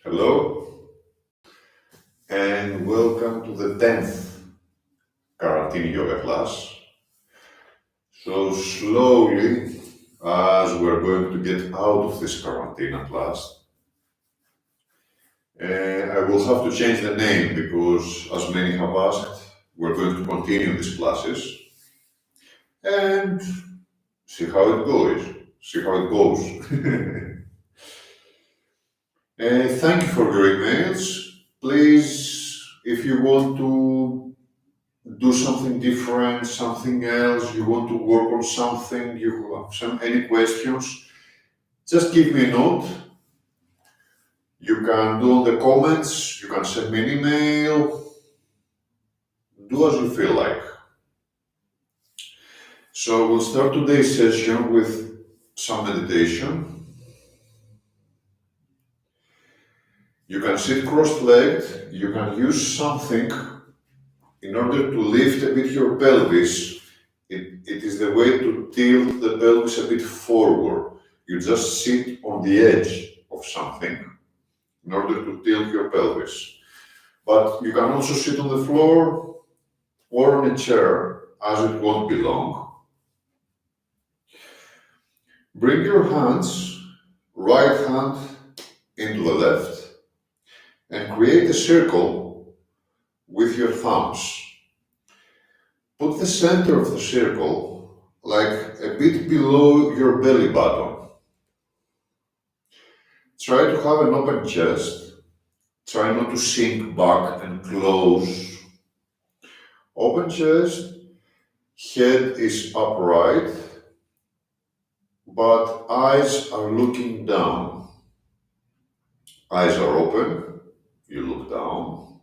Hello and welcome to the 10th quarantine yoga class. So slowly, as we're going to get out of this quarantine at last, I will have to change the name because, as many have asked, we're going to continue these classes and see how it goes. Thank you for your emails. Please, if you want to do something different, something else, you want to work on something, you have any questions, just give me a note. You can do on the comments, you can send me an email, do as you feel like. So we'll start today's session with some meditation. You can sit cross-legged, you can use something in order to lift a bit your pelvis. It is the way to tilt the pelvis a bit forward. You just sit on the edge of something in order to tilt your pelvis. But you can also sit on the floor or on a chair, as it won't be long. Bring your hands, right hand into the left, and create a circle with your thumbs. Put the center of the circle like a bit below your belly button. Try to have an open chest. Try not to sink back and close. Open chest, head is upright, but eyes are looking down. Eyes are open, you look down.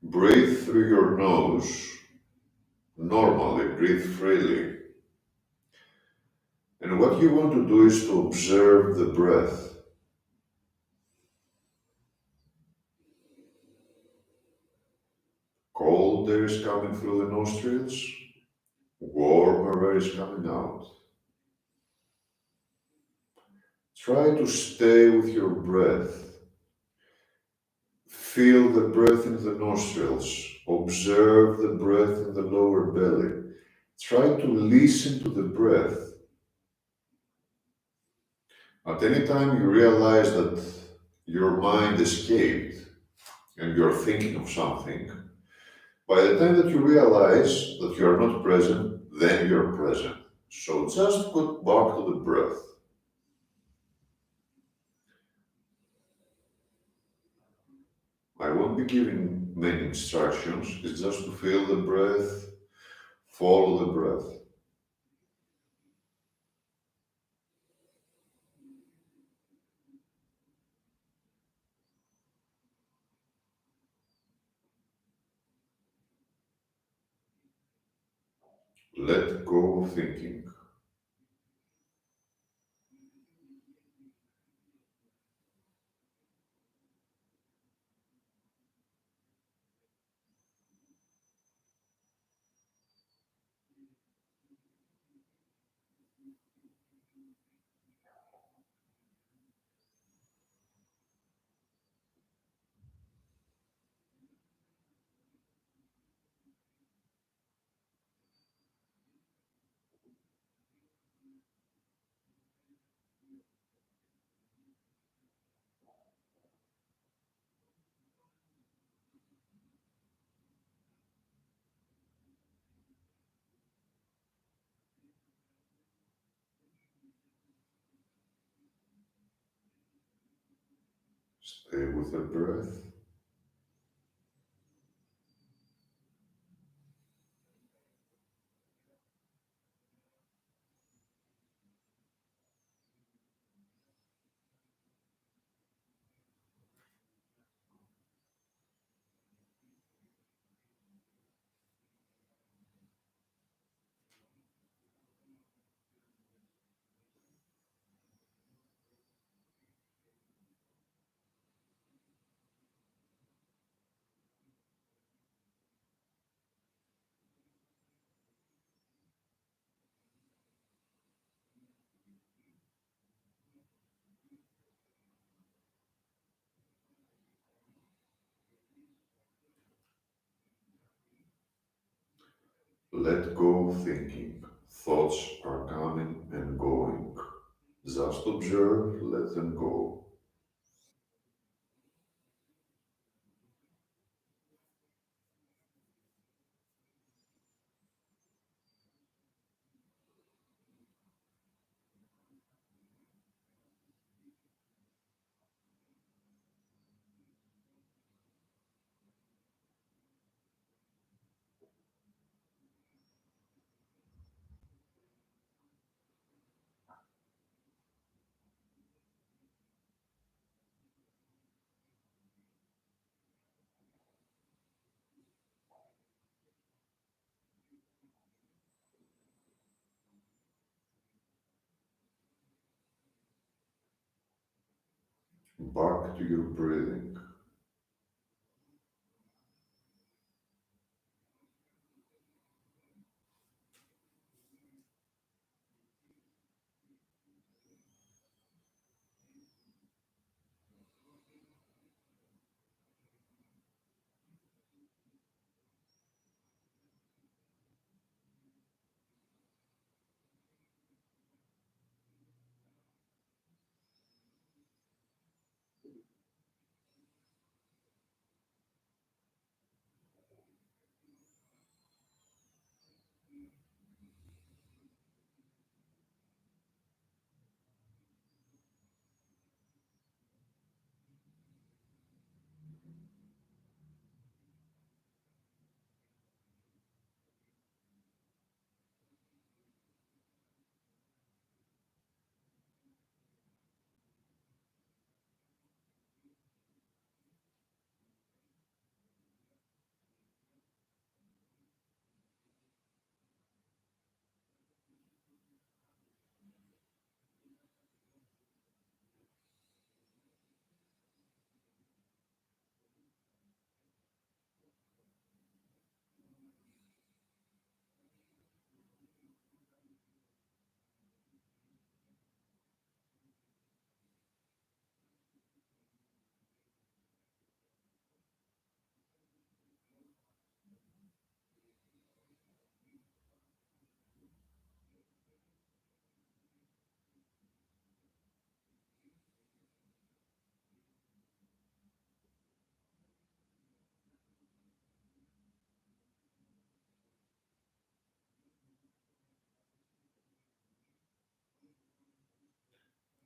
Breathe through your nose. Normally, breathe freely. And what you want to do is to observe the breath. Cold air is coming through the nostrils, warmer air is coming out. Try to stay with your breath. Feel the breath in the nostrils. Observe the breath in the lower belly. Try to listen to the breath. At any time you realize that your mind escaped and you're thinking of something, by the time that you realize that you are not present, then you're present. So just go back to the breath. I won't be giving many instructions, it's just to feel the breath, follow the breath. Let go of thinking. Stay with the breath. Let go thinking. Thoughts are coming and going. Just observe, let them go. Back to your breathing.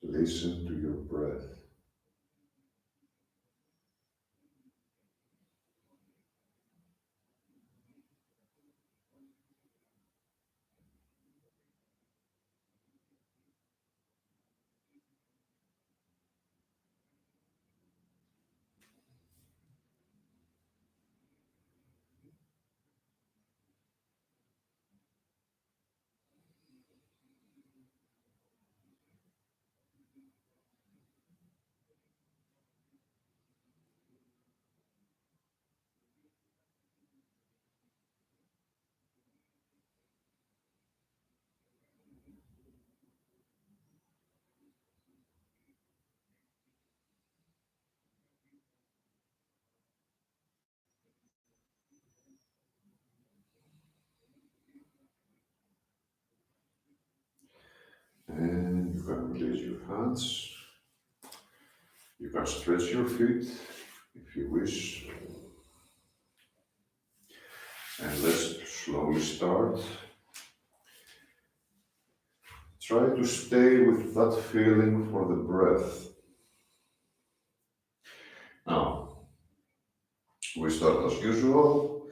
Listen to your breath. And you can release your hands. You can stretch your feet if you wish. And let's slowly start. Try to stay with that feeling for the breath. Now, we start as usual.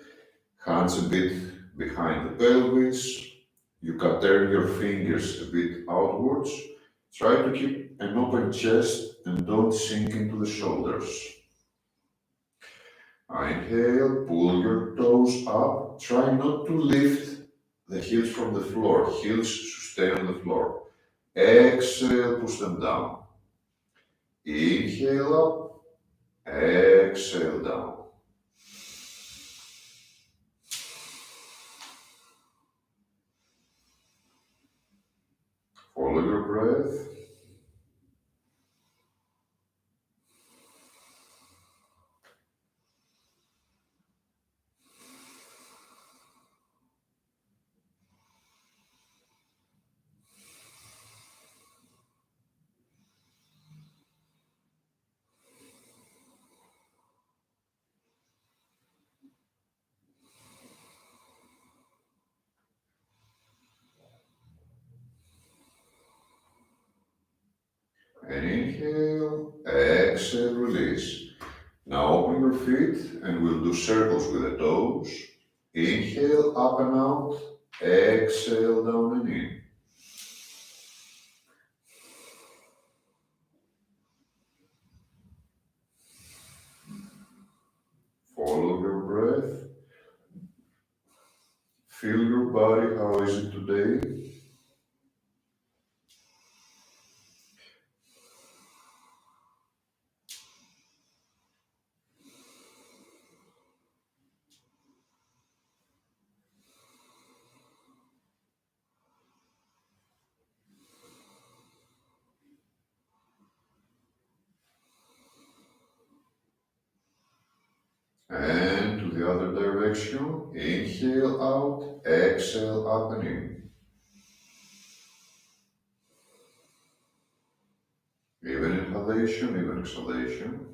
Hands a bit behind the pelvis. You can turn your fingers a bit outwards. Try to keep an open chest and don't sink into the shoulders. Inhale, pull your toes up. Try not to lift the heels from the floor. Heels should stay on the floor. Exhale, push them down. Inhale up. Exhale down. Follow your breath. and inhale, exhale, release. Now open your feet and we'll do circles with the toes. Inhale, up and out, exhale, down and in. Follow your breath. Feel your body, how is it today? And to the other direction, inhale out, exhale up and in. Even inhalation, even exhalation.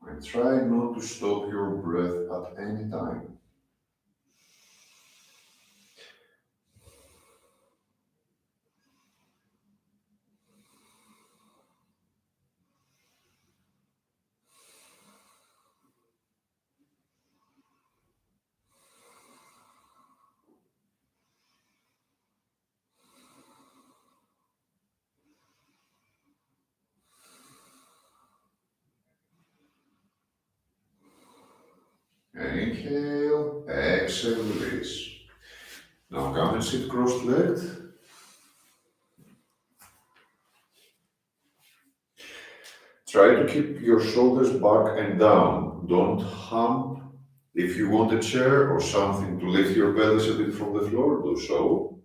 And try not to stop your breath at any time. Inhale, exhale, release. Now come and sit cross-legged. Try to keep your shoulders back and down. Don't hump. If you want a chair or something to lift your pelvis a bit from the floor, do so.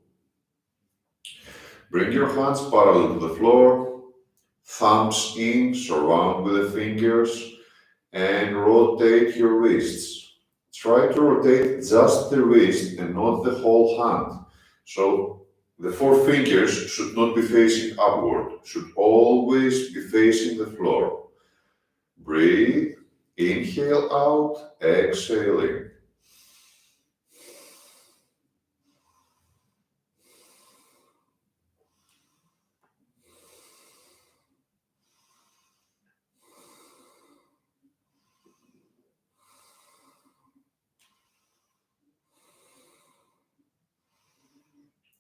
Bring your hands parallel to the floor, thumbs in, surround with the fingers, and rotate your wrists. Try to rotate just the wrist and not the whole hand. So the four fingers should not be facing upward, should always be facing the floor. Breathe, inhale out, exhale in.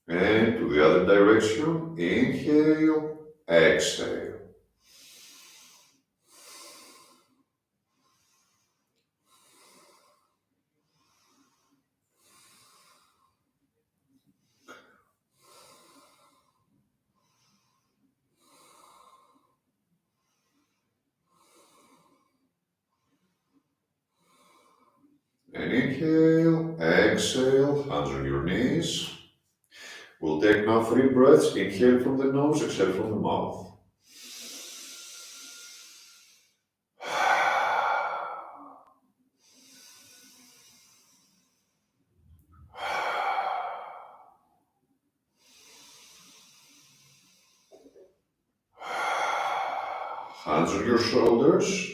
And to the other direction, inhale, exhale. And inhale, exhale, hands on your knees. We'll take now 3 breaths. Inhale from the nose, exhale from the mouth. Hands on your shoulders.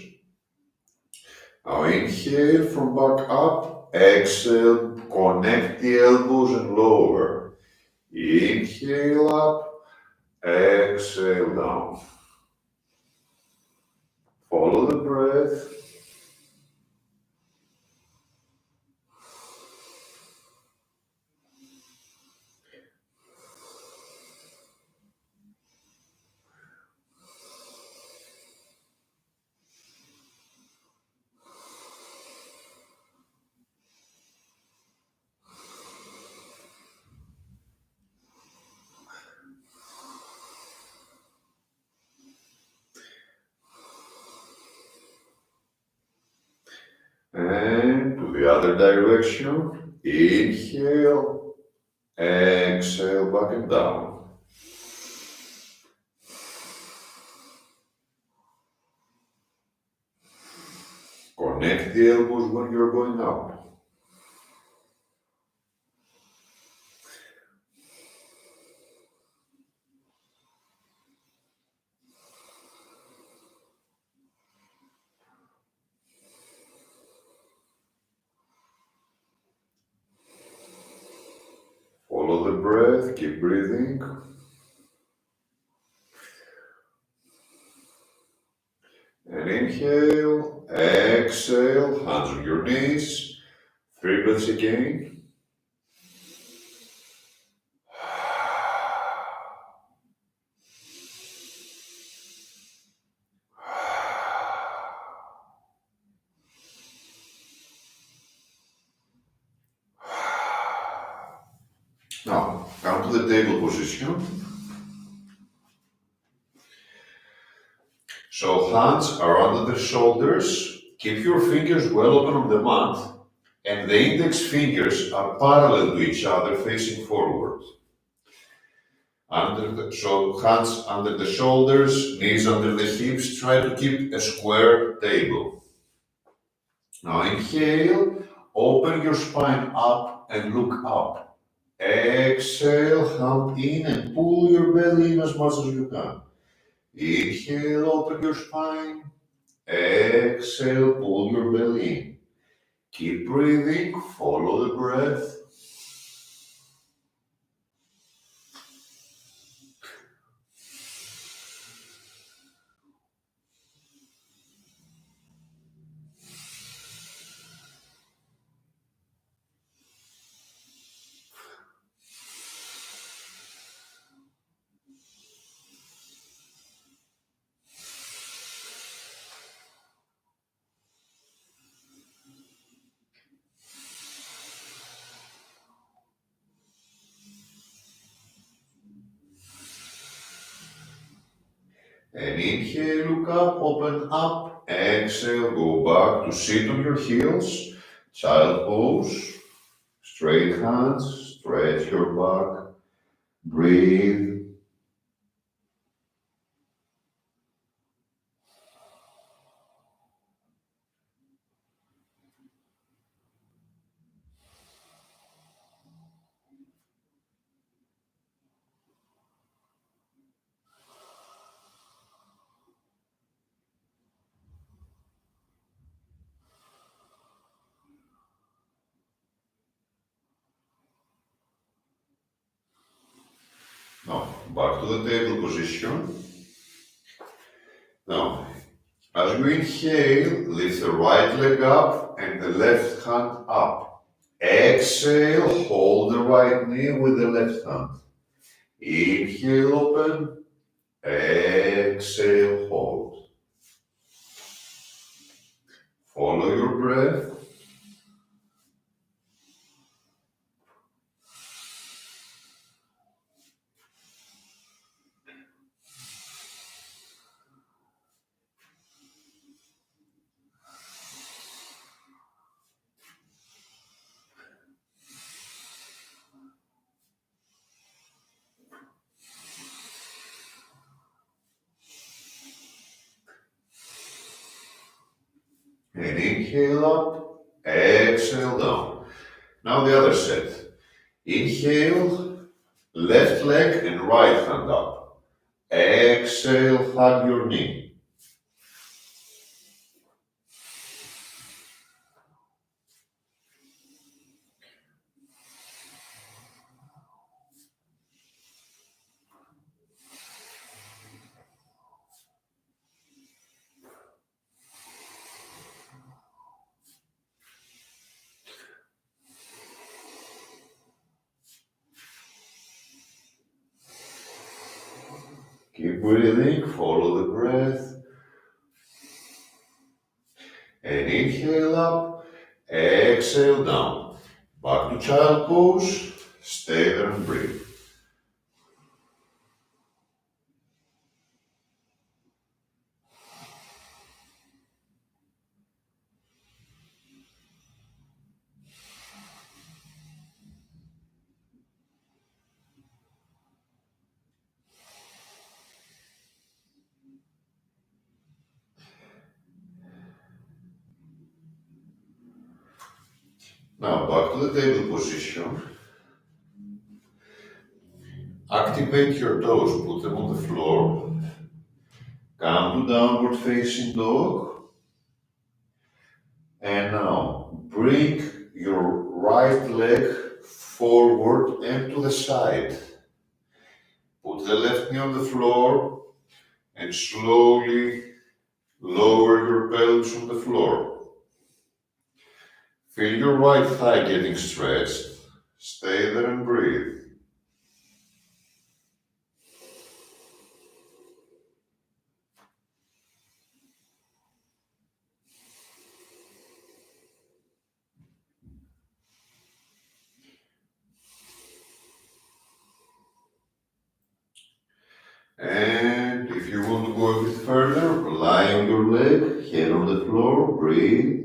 Now inhale from back up, exhale, connect the elbows and lower. Inhale up, exhale down. Follow the breath. And to the other direction, inhale, exhale, back and down. Connect the elbows when you're going up. Follow the breath, keep breathing. And inhale, exhale, hands on your knees. 3 breaths again. Now, come to the table position. So hands are under the shoulders. Keep your fingers well open on the mat, and the index fingers are parallel to each other, facing forward. So hands under the shoulders, knees under the hips. Try to keep a square table. Now inhale, open your spine up and look up. Exhale, hump in and pull your belly in as much as you can. Inhale, open your spine. Exhale, pull your belly in. Keep breathing, follow the breath. And inhale, look up, open up. Exhale, go back to sit on your heels. Child pose. Straight hands, stretch your back. Breathe. Now, back to the table position. Now, as you inhale, lift the right leg up and the left hand up. Exhale, hold the right knee with the left hand. Inhale, open. Exhale, hold. Follow your breath. And inhale up, exhale down. Now the other set. Inhale, left leg and right hand up. Exhale, hug your knee. Keep breathing, follow the breath. And inhale up, exhale down. Back to child pose, stay there and breathe. Now back to the table position. Activate your toes, put them on the floor. Come to downward facing dog. And now bring your right leg forward and to the side. Put the left knee on the floor and slowly Lower your pelvis on the floor. Feel your right thigh getting stretched. Stay there and breathe. And if you want to go a bit further, lie on your leg, head on the floor, breathe.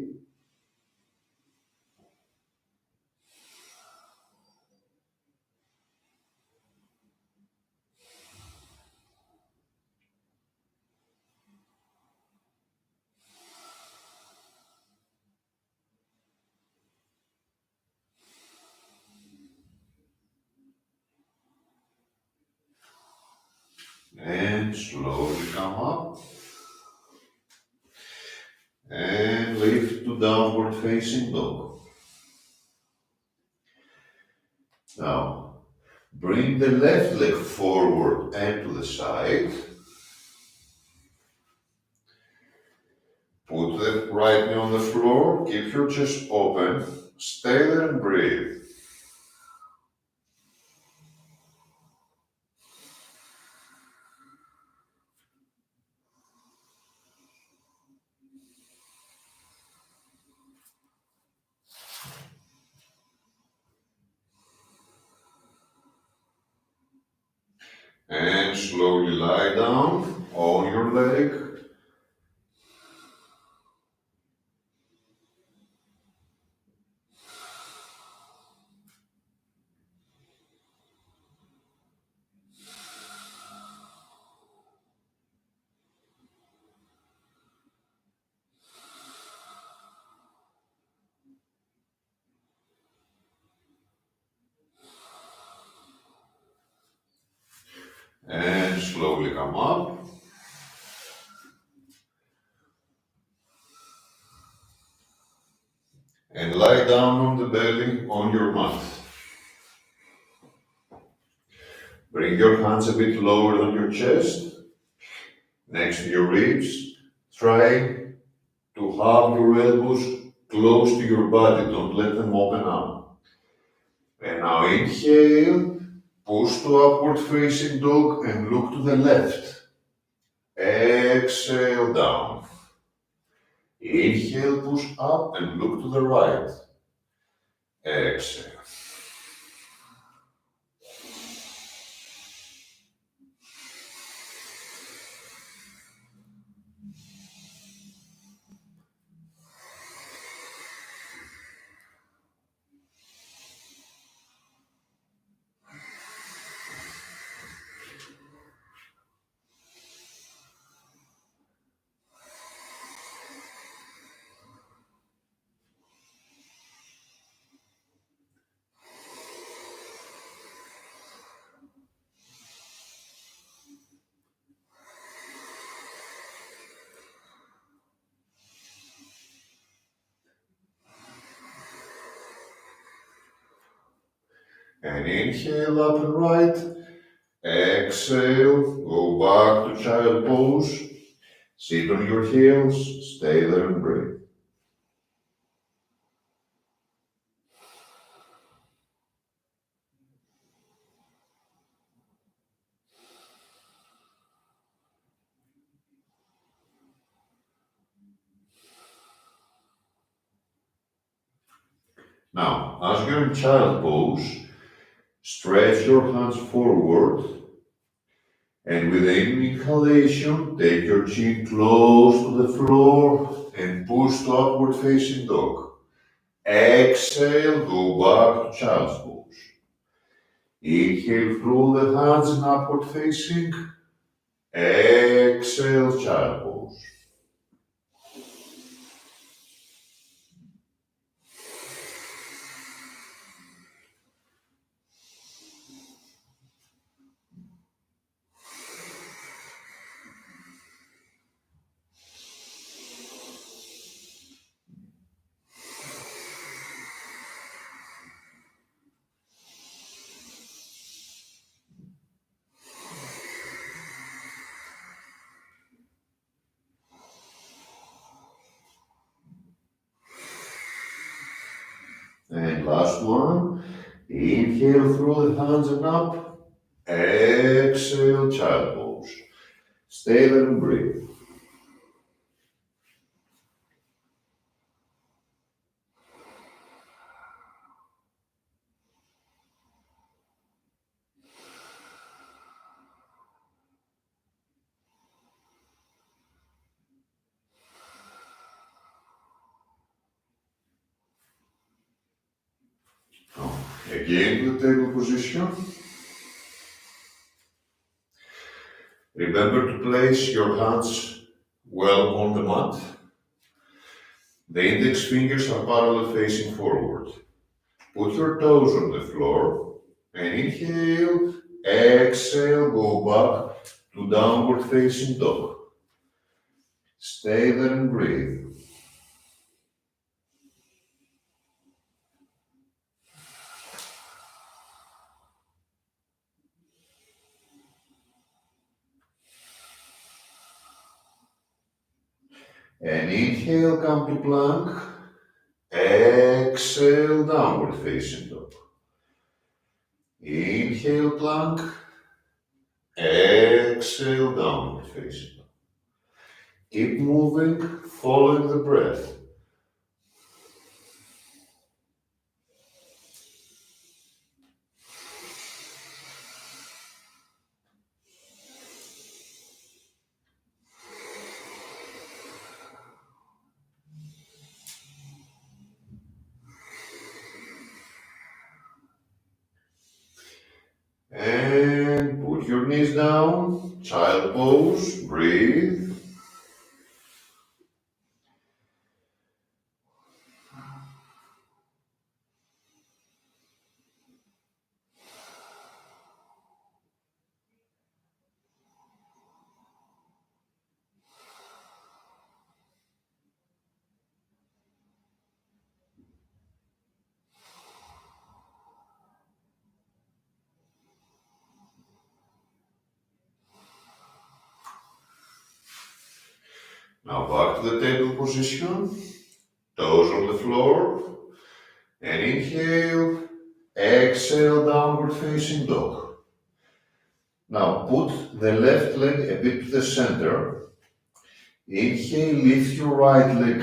And slowly come up. And lift to downward facing dog. Now, bring the left leg forward and to the side. Put the right knee on the floor, keep your chest open, stay there and breathe. And slowly lie down on your leg. And slowly come up. And lie down on the belly on your mat. Bring your hands a bit lower than your chest, next to your ribs. Try to have your elbows close to your body, don't let them open up. And now inhale, push to upward facing dog and look to the left. Exhale down. Inhale, push up and look to the right. Exhale. And inhale up and right. Exhale, go back to child pose. Sit on your heels, stay there and breathe. Now, as you're in child pose, stretch your hands forward, and with the inhalation, take your chin close to the floor and push to upward facing dog. Exhale, go back to child's pose. Inhale through the hands in upward facing. Exhale, child pose. last one. Inhale through the hands and up. Exhale, child pose. Stay there and breathe. Again to the table position. Remember to place your hands well on the mat. The index fingers are parallel facing forward. Put your toes on the floor and inhale, exhale, go back to downward facing dog. Stay there and breathe. And inhale, come to plank. Exhale, downward facing dog. Inhale, plank. Exhale, downward facing dog. Keep moving, following the breath. And put your knees down, child pose, breathe. Now back to the table position, toes on the floor, and inhale, exhale, downward facing dog. Now put the left leg a bit to the center. Inhale, lift your right leg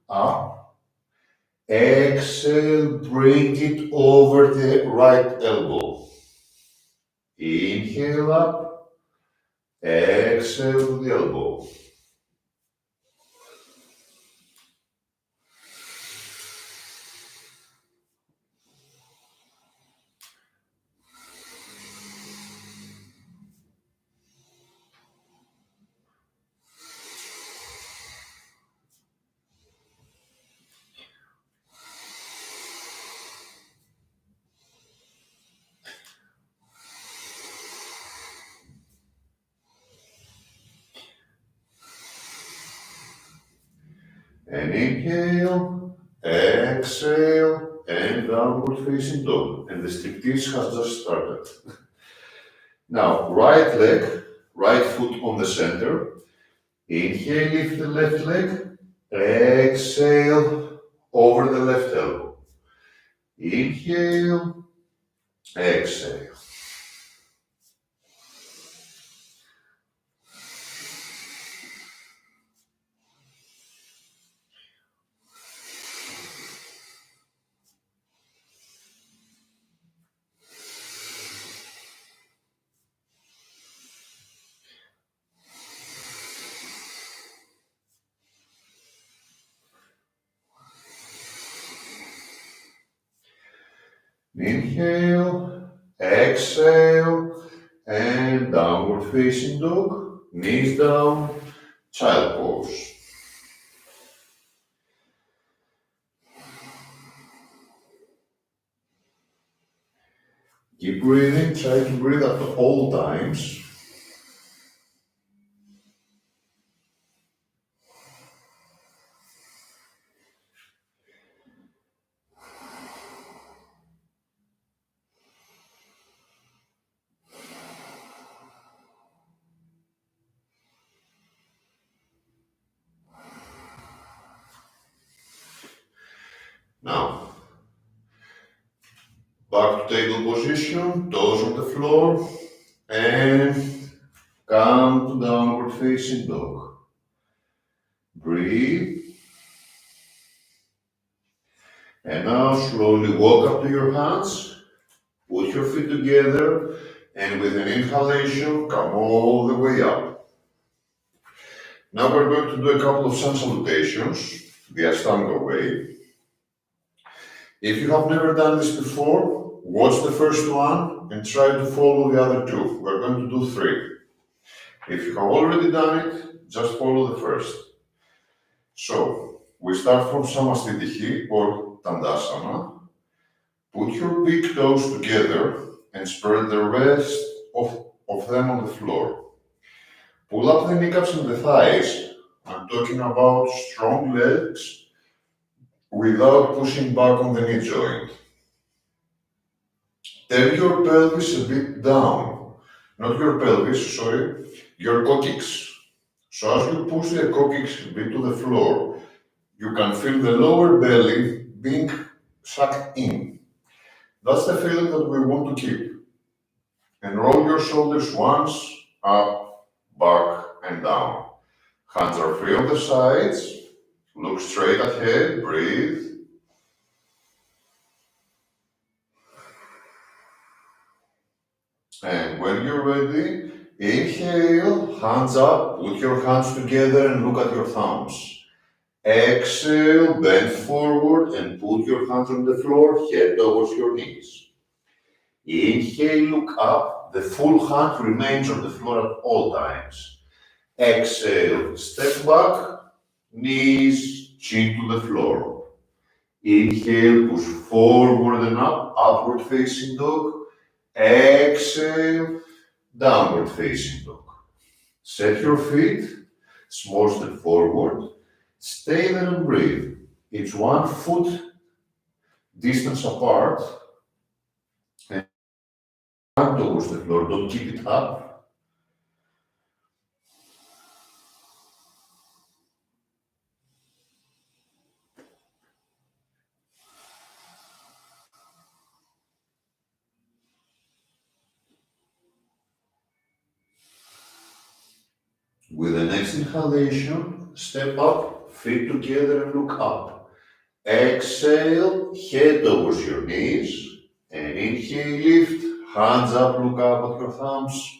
up. Exhale, bring it over the right elbow. Inhale up, exhale to the elbow. And inhale, exhale, and downward facing dog. And the striptease has just started. Now, right leg, right foot on the center. Inhale, lift the left leg. Exhale, over the left elbow. Inhale, exhale. Inhale, exhale, and downward facing dog. Knees down, child pose. Keep breathing, try to breathe at all times. Now, to table position, toes on the floor, and come to downward facing dog. Breathe. And now slowly walk up to your hands, put your feet together, and with an inhalation, come all the way up. Now we're going to do a couple of sun salutations, the Ashtanga way. If you have never done this before, watch the first one and try to follow the other two. We're going to do 3. If you have already done it, just follow the first. So, we start from Samastitihi or Tandasana. Put your big toes together and spread the rest of them on the floor. Pull up the kneecaps and the thighs. I'm talking about strong legs without pushing back on the knee joint. Turn your pelvis a bit down. Not your pelvis, sorry, your coccyx. So as you push the coccyx a bit to the floor, you can feel the lower belly being sucked in. That's the feeling that we want to keep. And roll your shoulders once, up, back, and down. Hands are free on the sides. Look straight ahead, breathe. And when you're ready, inhale, hands up, put your hands together and look at your thumbs. Exhale, bend forward and put your hands on the floor, head towards your knees. Inhale, look up, the full hand remains on the floor at all times. Exhale, step back, knees, chin to the floor. Inhale, push forward and up, upward facing dog. Exhale, downward facing dog. Set your feet, small step forward. Stay there and breathe. It's 1 foot distance apart. And hand towards the floor, don't keep it up. With the next inhalation, step up, feet together and look up. Exhale, head towards your knees. And inhale, lift, hands up, look up at your thumbs.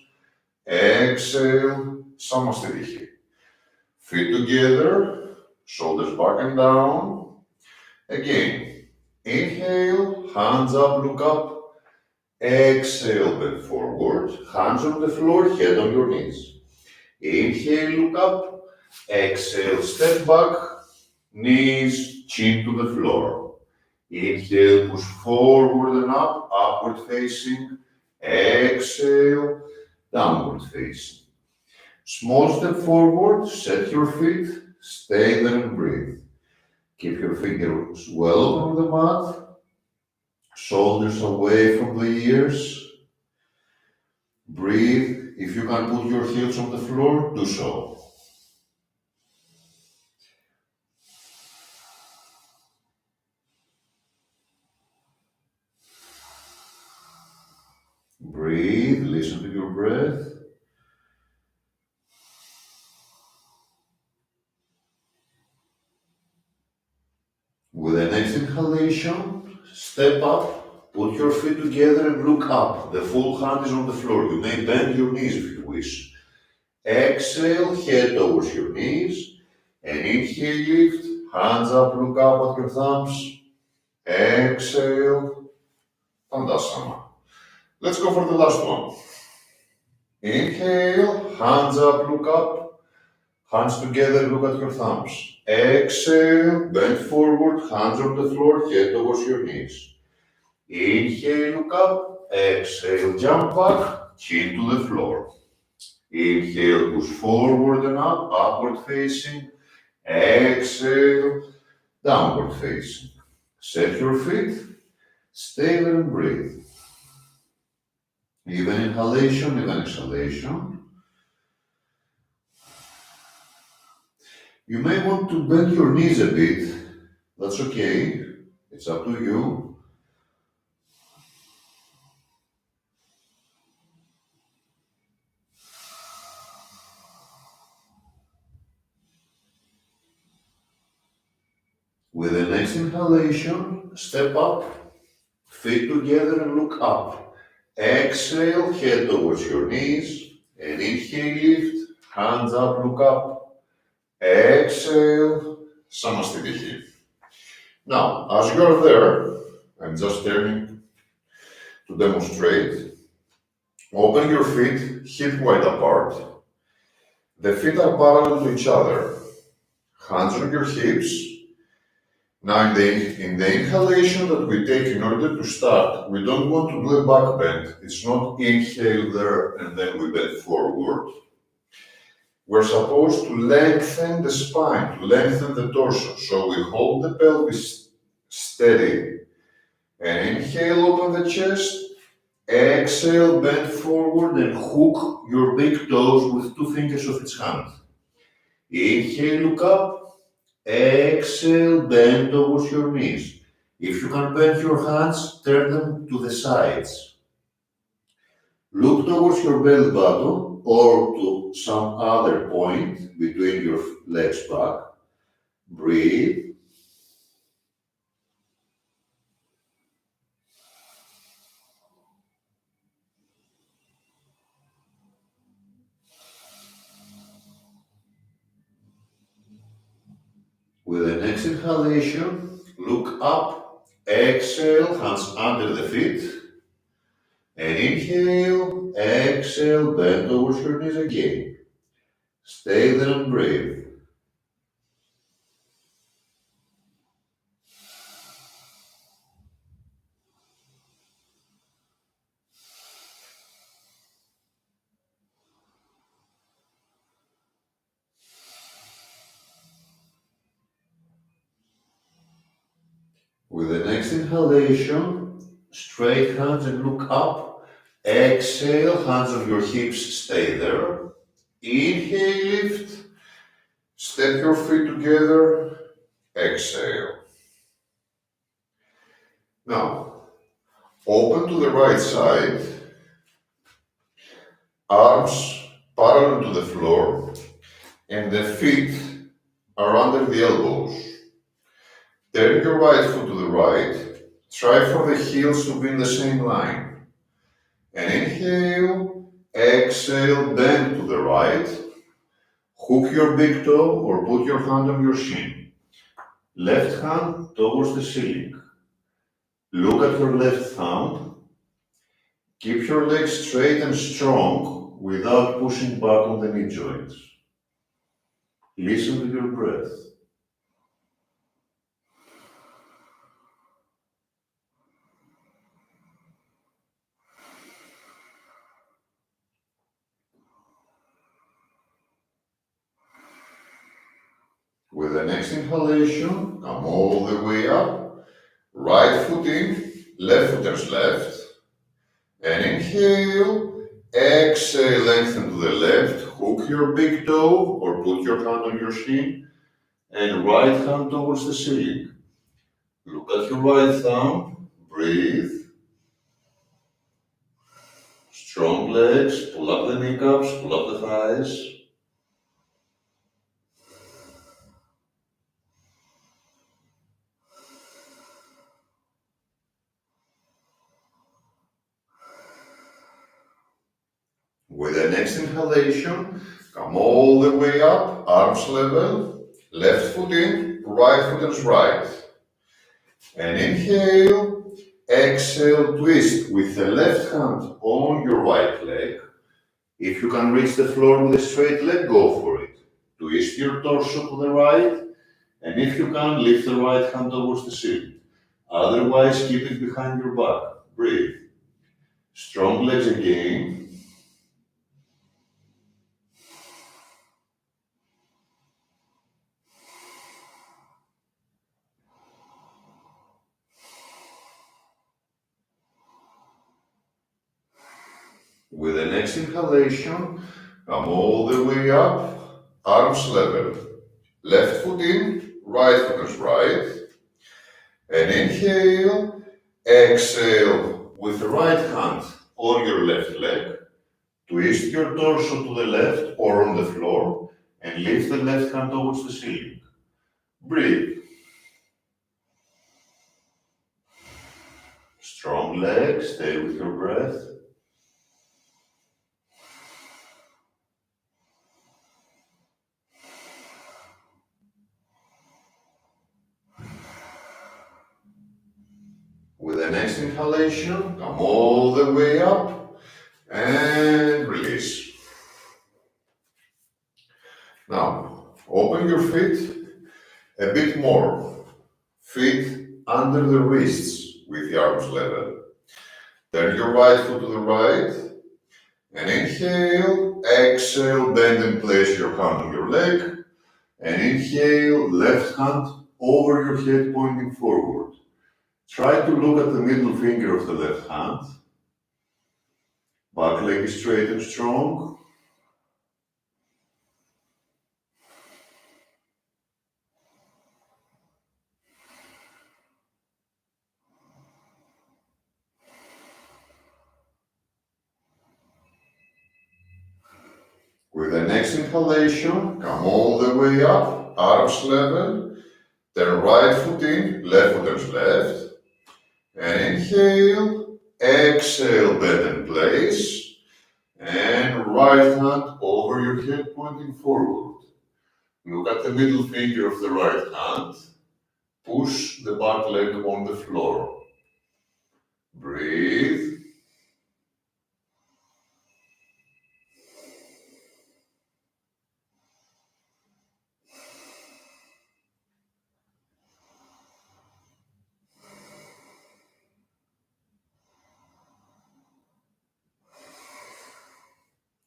Exhale, Samastitihi. Feet together, shoulders back and down. Again, inhale, hands up, look up. Exhale, bend forward, hands on the floor, head on your knees. Inhale, look up. Exhale, step back, knees, chin to the floor. Inhale, push forward and up, upward facing. Exhale, downward facing. Small step forward, set your feet, stay there and breathe. Keep your fingers well on the mat, shoulders away from the ears. Breathe. If you can put your heels on the floor, do so. Breathe, listen to your breath. With the next inhalation, step up, put your feet together and look up. The full hand is on the floor. You may bend your knees if you wish. Exhale, head towards your knees. And inhale, lift, hands up, look up at your thumbs. Exhale, Tandasana. Let's go for the last one. Inhale, hands up, look up. Hands together, look at your thumbs. Exhale, bend forward, hands on the floor, head towards your knees. Inhale, look up. Exhale, jump back, chin to the floor. Inhale, push forward and up, upward facing. Exhale, downward facing. Set your feet, stay there and breathe. Even inhalation, even exhalation. You may want to bend your knees a bit. That's okay. It's up to you. With the next inhalation, step up, feet together and look up. Exhale, head towards your knees, and inhale, lift, hands up, look up. Exhale, Samastitihi. Now, as you are there, I'm just turning to demonstrate. Open your feet hip wide apart. The feet are parallel to each other. Hands on your hips. Now in the inhalation that we take in order to start, we don't want to do a back bend. It's not inhale there and then we bend forward. We're supposed to lengthen the spine, to lengthen the torso. So we hold the pelvis steady and inhale, open the chest. Exhale, bend forward and hook your big toes with 2 fingers of each hand. Inhale, look up. Exhale, bend towards your knees. If you can bend your hands, turn them to the sides. Look towards your belly button or to some other point between your legs back. Breathe. With the next inhalation, look up, exhale, hands under the feet, and inhale, exhale, bend towards your knees again. Stay there and breathe. With the next inhalation, straight hands and look up. Exhale, hands on your hips, stay there. Inhale, lift. Step your feet together. Exhale. Now, open to the right side. Arms parallel to the floor. And the feet are under the elbows. Turn your right foot to the right. Try for the heels to be in the same line. And inhale, exhale, bend to the right. Hook your big toe or put your hand on your shin. Left hand towards the ceiling. Look at your left thumb. Keep your legs straight and strong without pushing back on the knee joints. Listen to your breath. With the next inhalation, come all the way up. Right foot in, left foot turns left. And inhale, exhale, lengthen to the left. Hook your big toe or put your hand on your shin. And right hand towards the ceiling. Look at your right thumb, breathe. Strong legs, pull up the kneecaps, pull up the thighs. With the next inhalation, come all the way up, arms level, left foot in, right foot turns right. And inhale, exhale, twist with the left hand on your right leg. If you can reach the floor with a straight leg, go for it. Twist your torso to the right, and if you can, lift the right hand towards the ceiling. Otherwise, keep it behind your back. Breathe. Strong legs again. With the next inhalation, come all the way up, arms level. Left foot in, right foot is right. And inhale, exhale with the right hand on your left leg. Twist your torso to the left or on the floor and lift the left hand towards the ceiling. Breathe. long leg, stay with your breath. With the next inhalation, come all the way up and release. Now, open your feet a bit more. Feet under the wrists with the arms level. Turn your right foot to the right and inhale, exhale, bend and place your hand on your leg and inhale, left hand over your head pointing forward. Try to look at the middle finger of the left hand. Back leg is straight and strong. With the next inhalation, come all the way up, arms level, turn right foot in, left foot turns left, and inhale, exhale, bend and place, and right hand over your head pointing forward. Look at the middle finger of the right hand, push the back leg on the floor. Breathe.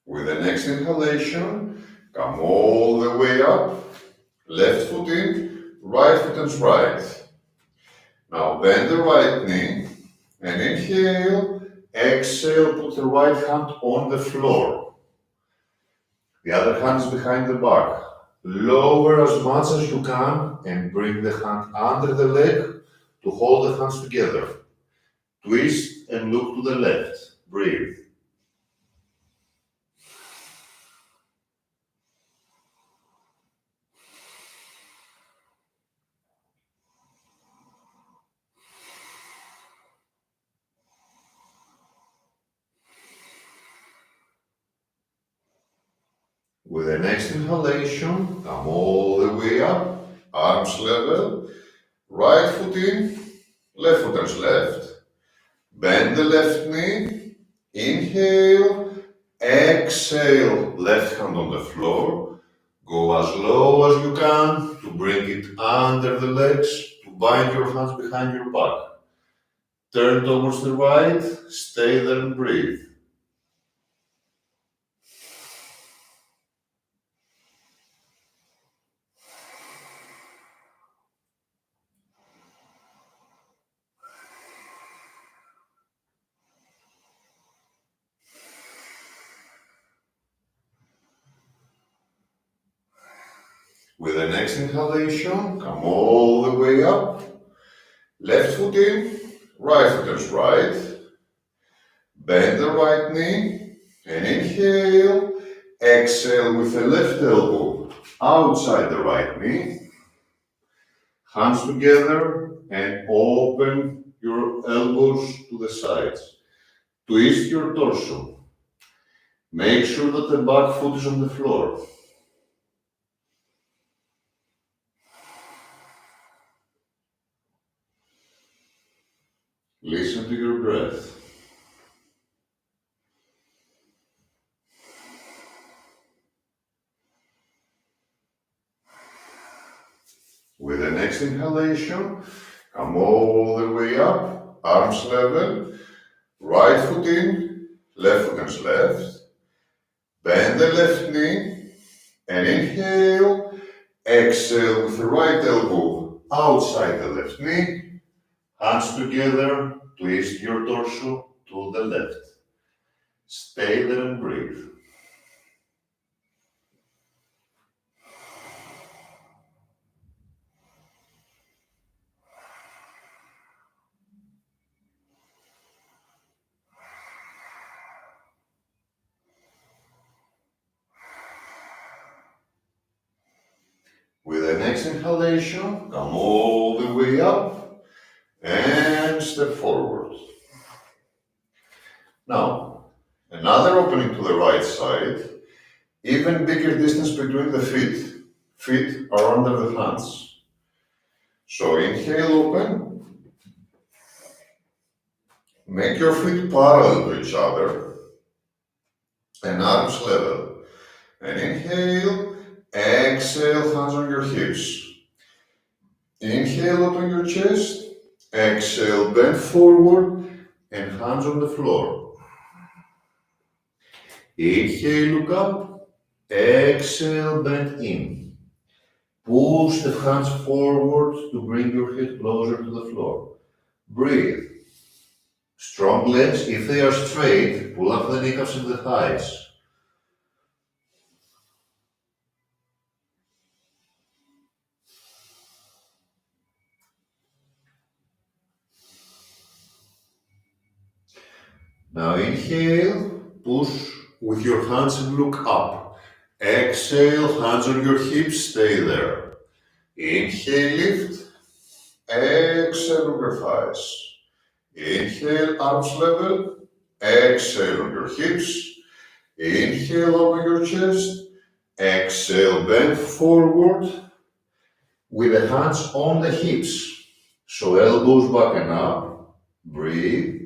With the next inhalation, come all the way up, left foot in, right foot turns right. Now bend the right knee and inhale, exhale, put the right hand on the floor. The other hand is behind the back. Lower as much as you can and bring the hand under the leg to hold the hands together. Twist and look to the left. Breathe. With the next inhalation, come all the way up, arms level, right foot in, left foot turns left. Bend the left knee, inhale, exhale, left hand on the floor. Go as low as you can to bring it under the legs, to bind your hands behind your back. Turn towards the right, stay there and breathe. With the next inhalation, come all the way up, left foot in, right foot turns right, bend the right knee, and inhale, exhale with the left elbow outside the right knee, hands together and open your elbows to the sides. Twist your torso. Make sure that the back foot is on the floor. Listen to your breath. With the next inhalation, come all the way up, arms level, right foot in, left foot turns left. Bend the left knee and inhale, exhale with the right elbow outside the left knee, hands together, twist your torso to the left. Stay there and breathe. With the next inhalation, come all the way up and step forward. Another opening to the right side, even bigger distance between the feet. Feet are under the hands. So inhale, open. Make your feet parallel to each other and arms level. And inhale, exhale, hands on your hips. Inhale, open your chest. Exhale, bend forward and hands on the floor. Inhale, look up. Exhale, bend in. Push the hands forward to bring your head closer to the floor. Breathe. Strong legs, if they are straight, pull up the kneecaps and the thighs. Now inhale, push with your hands and look up. Exhale, hands on your hips, stay there. Inhale, lift. Exhale on your thighs. Inhale, arms level. Exhale on your hips. Inhale, open your chest. Exhale, bend forward with the hands on the hips. So elbows back and up. Breathe.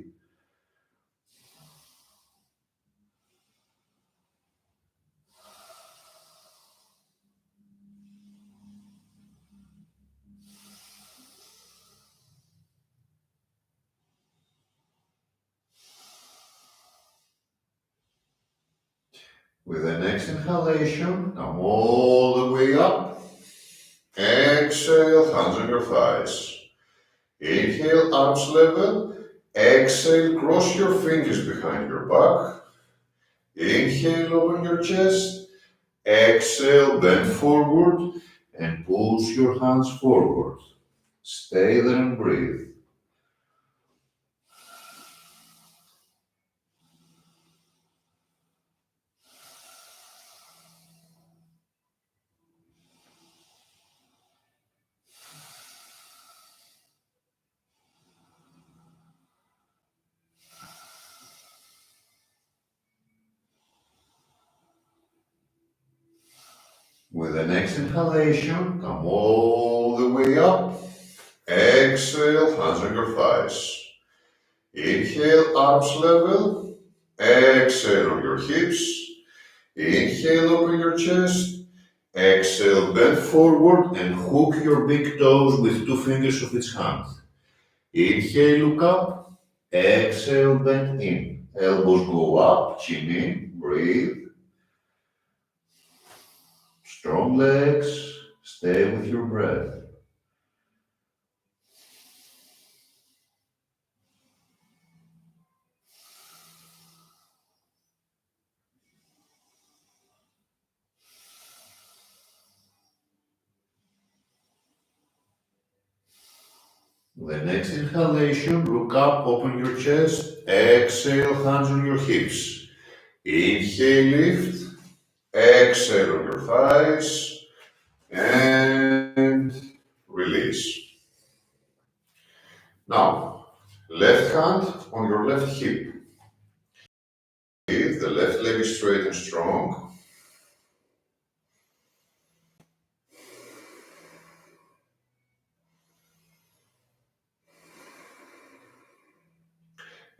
With the next inhalation, come all the way up. Exhale, hands on your thighs. Inhale, arms level. Exhale, cross your fingers behind your back. Inhale, open your chest. Exhale, bend forward and push your hands forward. Stay there and breathe. With the next inhalation, come all the way up. Exhale, hands on your thighs. Inhale, arms level. Exhale on your hips. Inhale, open your chest. Exhale, bend forward and hook your big toes with 2 fingers of each hand. Inhale, look up. Exhale, bend in. Elbows go up, chin in, breathe. Strong legs, stay with your breath. The next inhalation, look up, open your chest. Exhale, hands on your hips. Inhale, lift. Exhale on your thighs. And release. Now, left hand on your left hip. The left leg is straight and strong.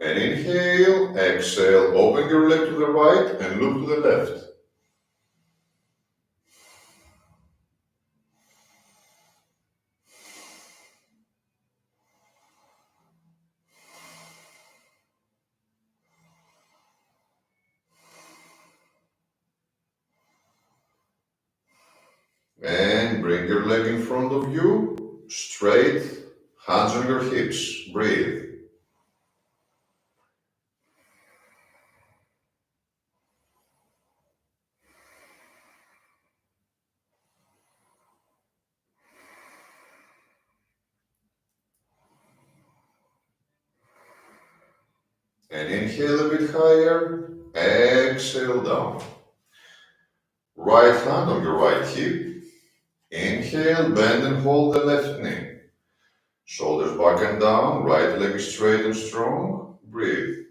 And inhale, exhale, open your leg to the right and look to the left. And bring your leg in front of you, straight, hands on your hips, breathe. And inhale a bit higher, exhale down. Right hand on your right hip. Inhale, bend and hold the left knee. Shoulders back and down, right leg is straight and strong. Breathe.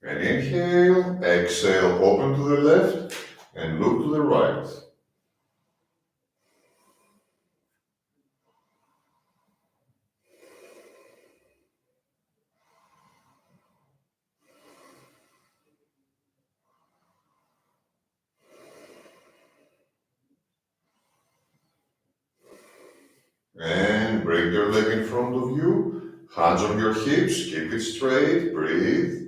And inhale, exhale, open to the left and look to the right. And bring your leg in front of you, hands on your hips, keep it straight, breathe.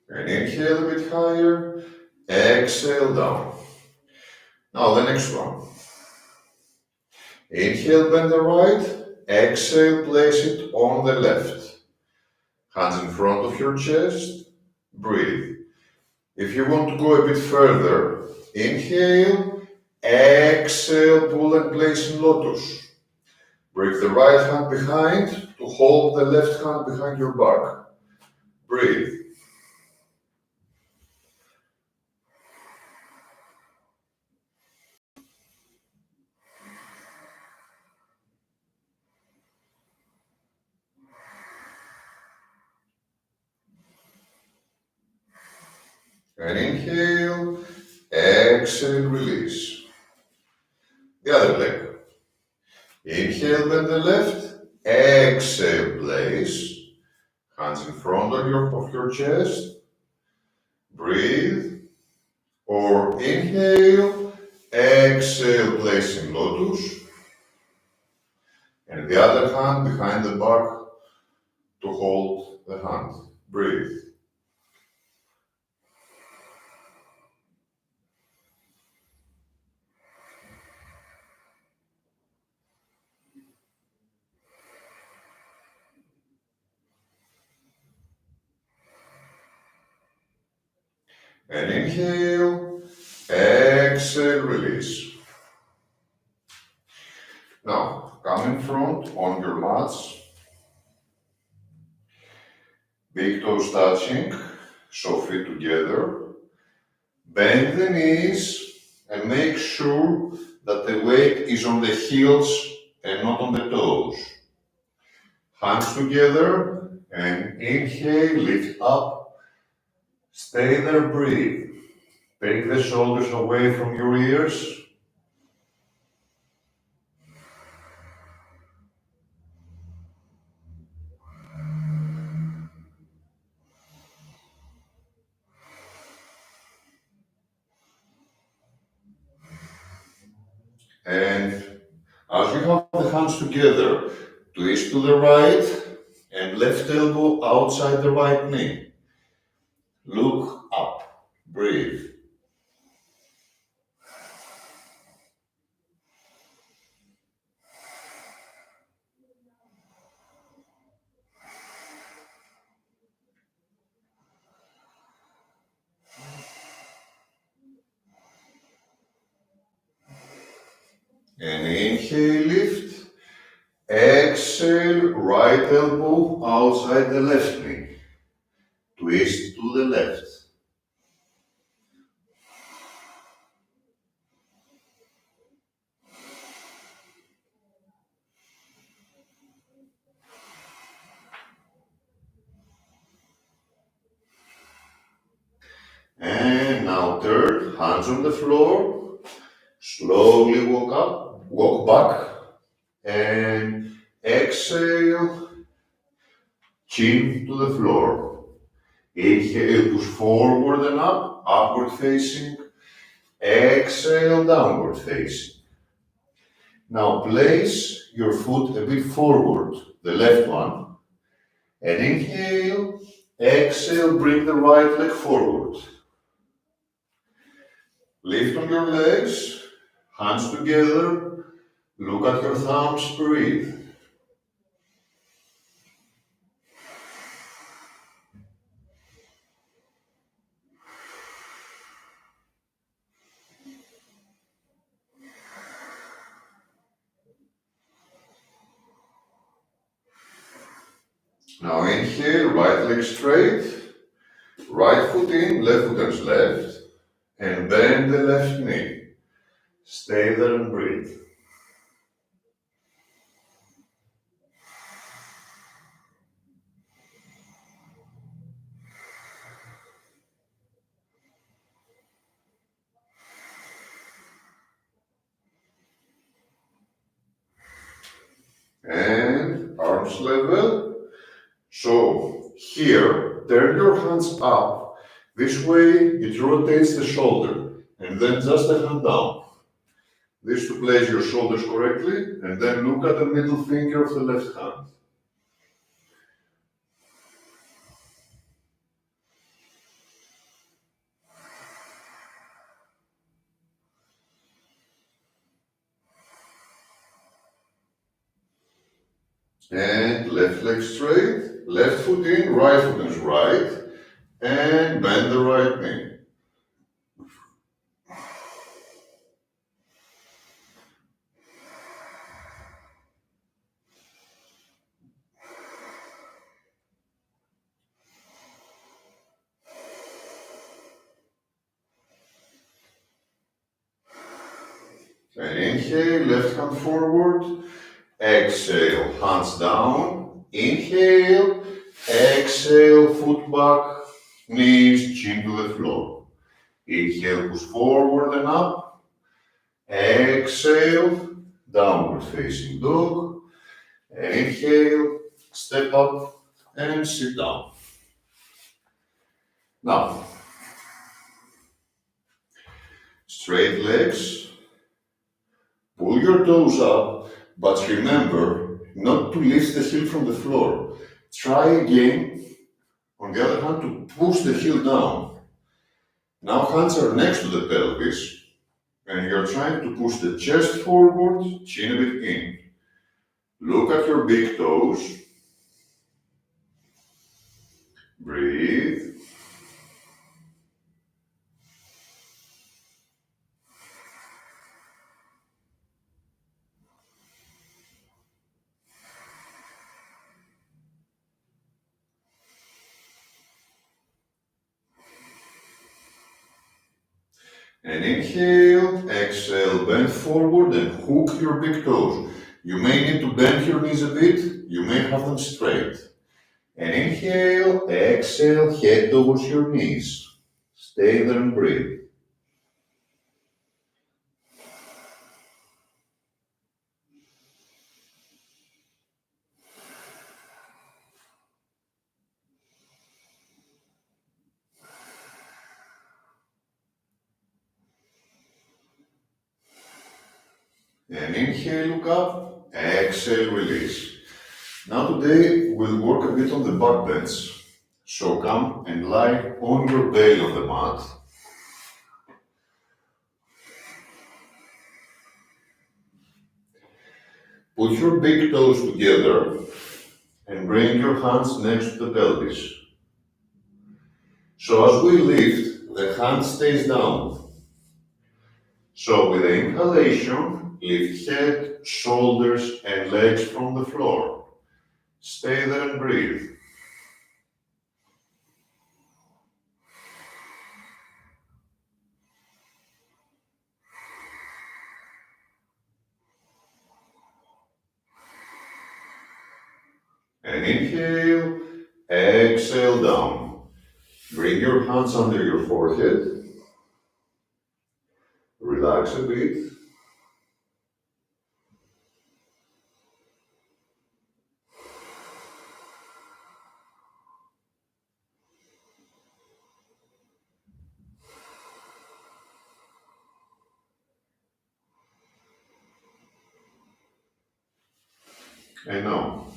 And inhale a bit higher, exhale down. Now the next one. Inhale, bend the right, exhale, place it on the left. Hands in front of your chest, breathe. If you want to go a bit further, inhale, exhale, pull and place in lotus. Bring the right hand behind to hold the left hand behind your back. Breathe. And inhale, exhale, release. The other leg. Inhale, bend the left, exhale, place. Hands in front of your chest. Breathe. Or inhale, exhale, place in lotus. And the other hand behind the back to hold the hand. Breathe. And inhale, exhale, release. Now, come in front on your mats. Big toes touching, so feet together. Bend the knees and make sure that the weight is on the heels and not on the toes. Hands together and inhale, lift up. Stay there, breathe. Take the shoulders away from your ears. And as you have the hands together, twist to the right and left elbow outside the right knee. Look up, breathe. And inhale, lift. Exhale, right elbow outside the left knee. Twist to the left. And now turn, hands on the floor. Slowly walk back. And exhale, chin to the floor. Inhale, push forward and up, upward facing. Exhale, downward facing. Now place your foot a bit forward, the left one. And inhale, exhale, bring the right leg forward. Lift on your legs, hands together, look at your thumbs, breathe. Now inhale, right leg straight, right foot in, left foot turns left. and the left knee. Stay there and breathe. And arms level. So here, turn your hands up. This way it rotates the shoulder. And then just a hand down. This to place your shoulders correctly. And then look at the middle finger of the left hand. And left leg straight, left foot in, right foot is right, and bend the right knee. And inhale, left hand forward, exhale, hands down, inhale, exhale, foot back, knees, chin to the floor. Inhale, push forward and up, exhale, downward facing dog, and inhale, step up and sit down. Now, straight legs, pull your toes up, but remember not to lift the heel from the floor. Try again, on the other hand, to push the heel down. Now hands are next to the pelvis, and you're trying to push the chest forward, chin a bit in. Look at your big toes. Breathe. And inhale, exhale, bend forward and hook your big toes. You may need to bend your knees a bit, you may have them straight. And inhale, exhale, head towards your knees. Stay there and breathe. And inhale, look up, exhale, release. Now today we'll work a bit on the back bends. So come and lie on your belly on the mat. Put your big toes together and bring your hands next to the pelvis. So as we lift, the hand stays down. So with the inhalation, lift head, shoulders and legs from the floor. Stay there and breathe. And inhale, exhale down. Bring your hands under your forehead. Relax a bit. And now,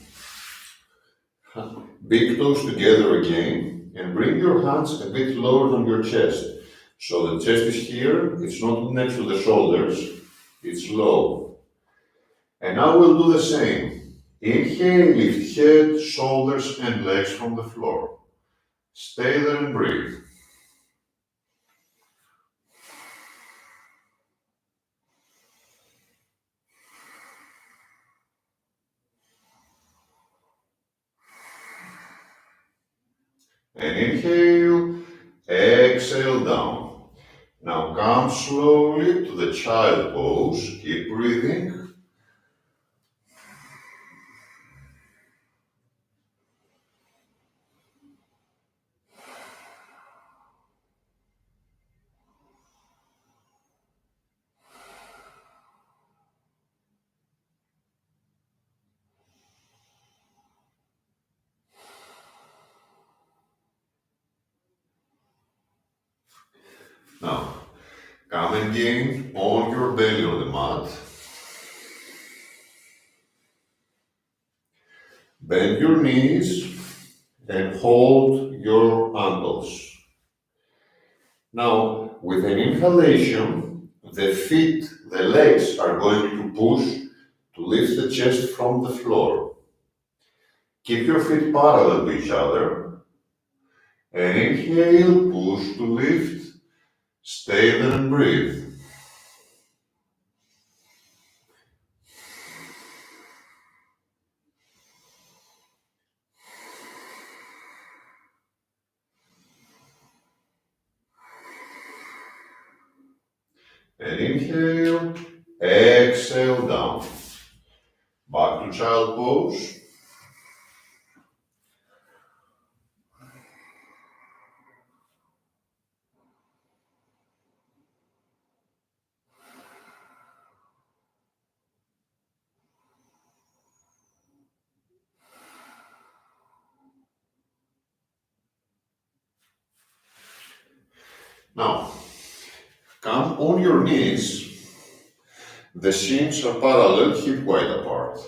big toes together again and bring your hands a bit lower than your chest. So the chest is here, it's not next to the shoulders, it's low. And now we'll do the same. Inhale, lift head, shoulders and legs from the floor. Stay there and breathe. And inhale, exhale down. Now come slowly to the child pose. Keep breathing. Now, come again on your belly on the mat. Bend your knees and hold your ankles. Now, with an inhalation, the feet, the legs are going to push to lift the chest from the floor. Keep your feet parallel to each other. And inhale, push to lift. Stay there and breathe. And inhale, exhale down. Back to child pose. Now, come on your knees. The shins are parallel, hip wide apart.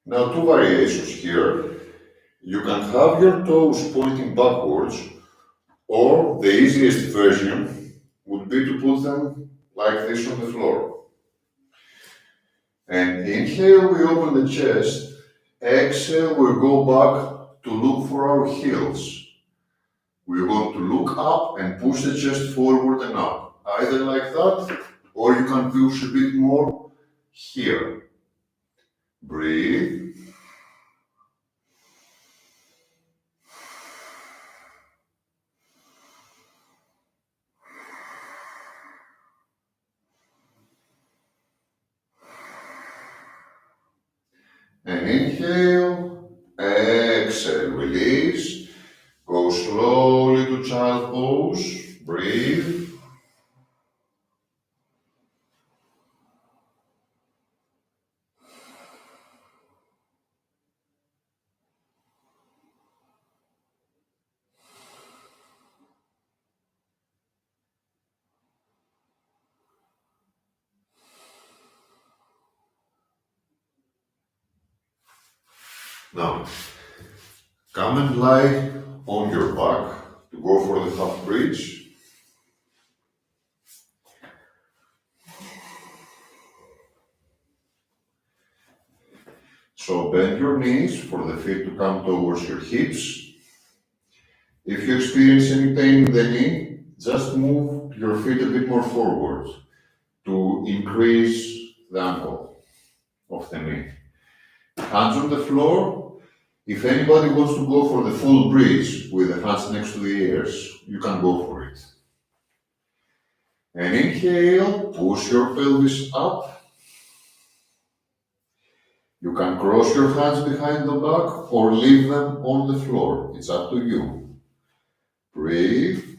Now, two variations here. You can have your toes pointing backwards, or the easiest version would be to put them like this on the floor. And inhale, we open the chest. Exhale, we go back to look for our heels. We're going to look up and push the chest forward and up. Either like that, or you can push a bit more here. Breathe. And inhale, exhale, release. Go slowly to child pose. Breathe. Now, come and lie on your back to go for the half bridge. So bend your knees for the feet to come towards your hips. If you experience any pain in the knee, just move your feet a bit more forward to increase the angle of the knee. Hands on the floor. If anybody wants to go for the full bridge with the hands next to the ears, you can go for it. And inhale, push your pelvis up. You can cross your hands behind the back or leave them on the floor. It's up to you. Breathe.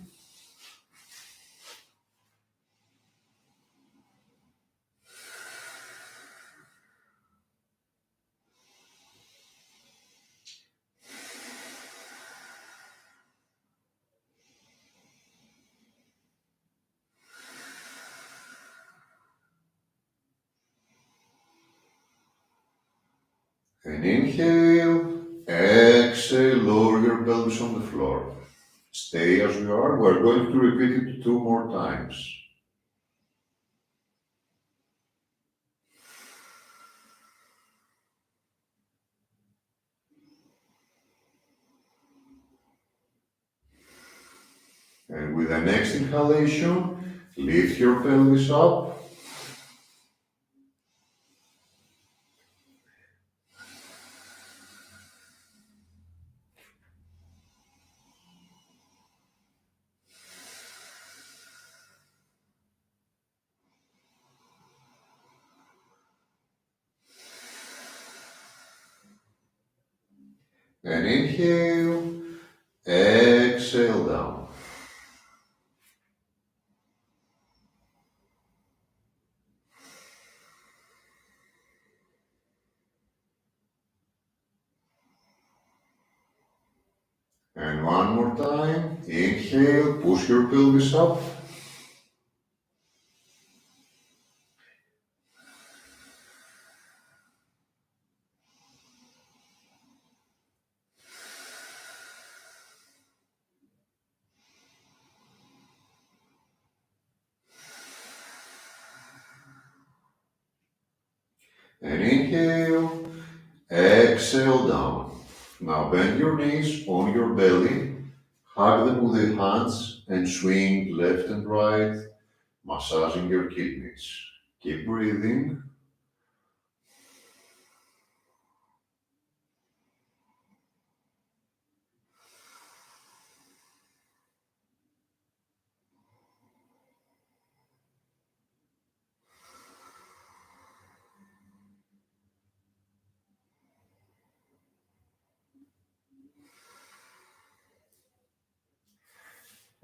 And inhale, exhale, lower your pelvis on the floor. Stay as you are. We're going to repeat it 2 more times. And with the next inhalation, lift your pelvis up. And inhale, exhale down. And one more time, inhale, push your pelvis up. And inhale, exhale down. Now bend your knees on your belly, hug them with your hands and swing left and right, massaging your kidneys. Keep breathing.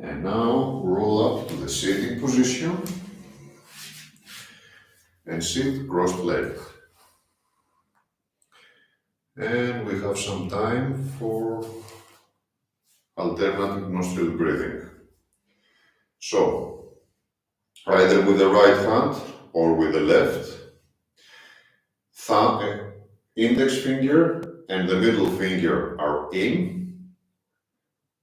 And now roll up to the sitting position and sit cross-legged. And we have some time for alternative nostril breathing. So, either with the right hand or with the left, thumb, index finger and the middle finger are in.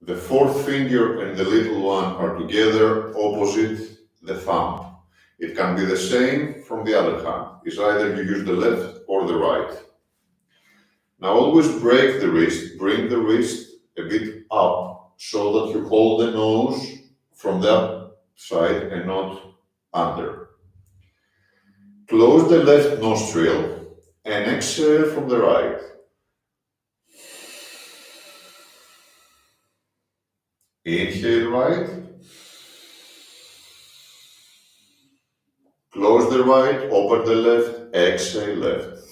The fourth finger and the little one are together opposite the thumb. It can be the same from the other hand. It's either you use the left or the right. Now always break the wrist, bring the wrist a bit up so that you hold the nose from that side and not under. Close the left nostril and exhale from the right. Inhale right. Close the right, open the left, exhale left.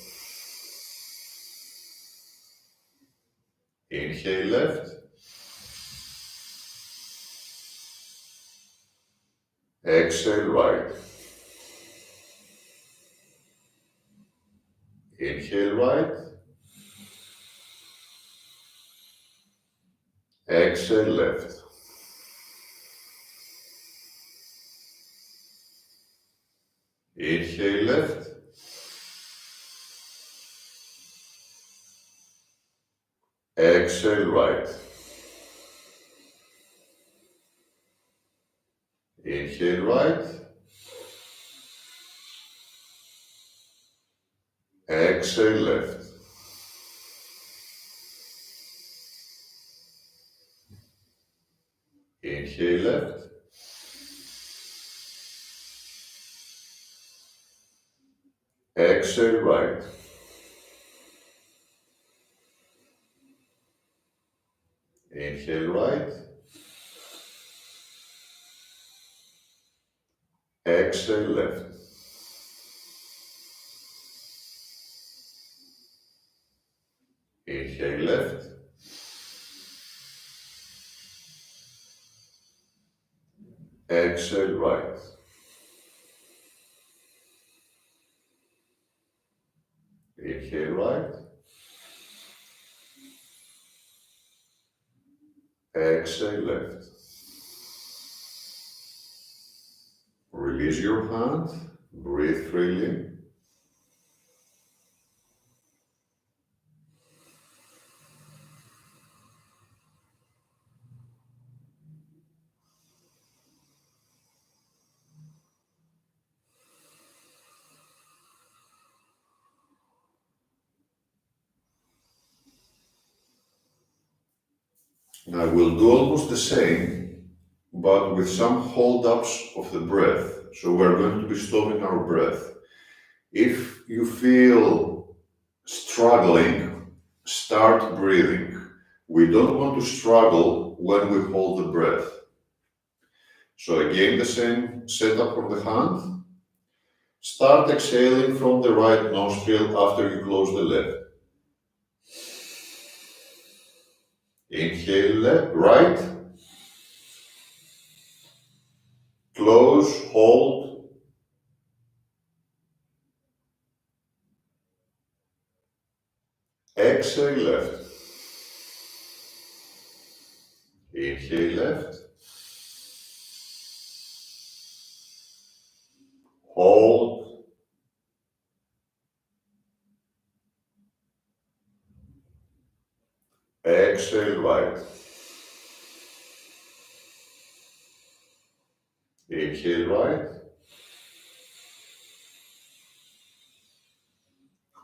Inhale left. Exhale right. Inhale right. Exhale left. Inhale left. Exhale right. Inhale right. Exhale left. Inhale left. Exhale right. Inhale right. Exhale left. Inhale left. Exhale right. Inhale right. Exhale left. Release your hand, breathe freely. Now we'll do almost the same, but with some hold-ups of the breath. So we're going to be stopping our breath. If you feel struggling, start breathing. We don't want to struggle when we hold the breath. So again, the same setup from the hand. Start exhaling from the right nostril after you close the left. Inhale left, right. Close, hold. Exhale left. Inhale left. Hold. Exhale right. Inhale right.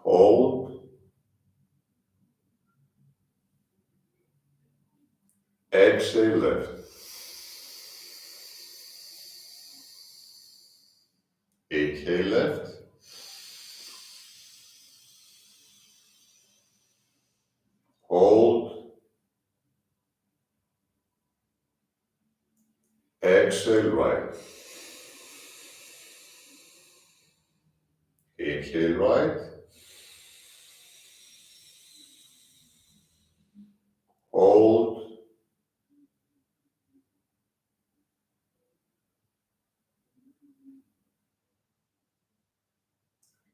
Hold. Exhale left. Inhale left. Hold. Exhale right. Inhale right. Hold.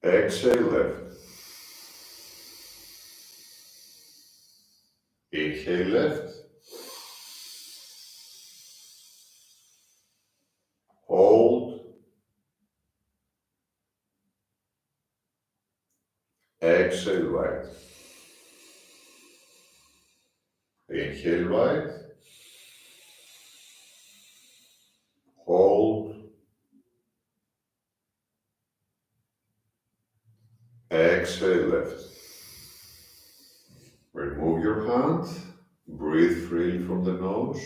Exhale left. Inhale left. Hold. Exhale right. Inhale right. Hold. Exhale left. Remove your hand. Breathe freely from the nose.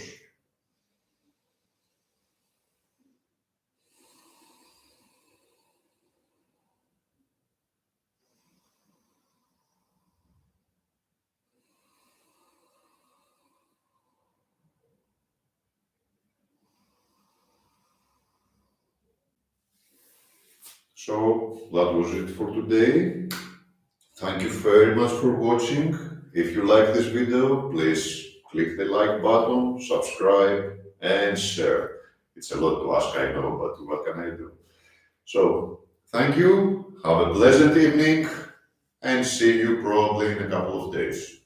So that was it for today. Thank you very much for watching. If you like this video, please click the like button, subscribe and share. It's a lot to ask, I know, but what can I do? So, thank you, have a pleasant evening and see you probably in a couple of days.